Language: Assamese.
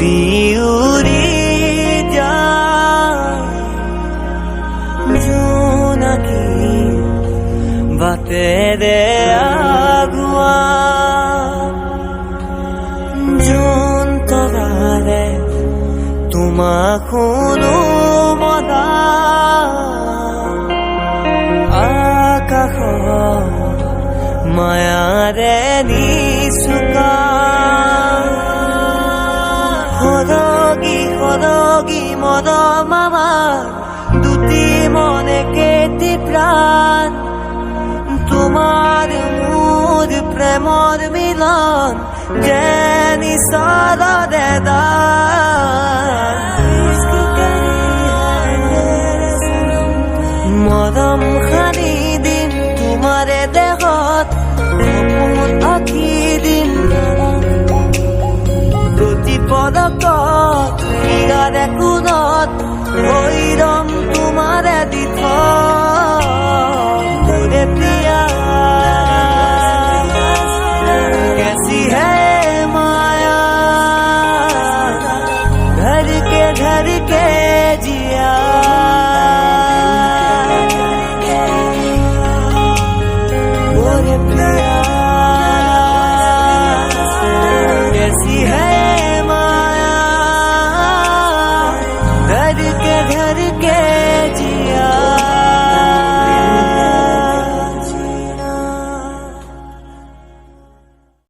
উড়ি উড়ি যায় জোনাকি বাটেৰে আগুৱা জোন তৰাৰে তোমাক শুনো মনা আকাশৰ মায়াৰে নিচুকা সৰগী সৰগী মৰম আমাৰ দুটি মনে কেটি প্ৰাণ তোমাৰ মোৰ প্ৰেমৰ মিলন যেন ঈশ্বৰৰে দান মৰম সানি দিম তোমাৰে দেহত সপোন আঁকি দিম প্ৰতি পদকত ইয়াৰে কোণত ভৈৰম তোমাৰে দিথ মোৰে প্ৰিয়া कैसी है माया घर के जिया मोरे प्रिया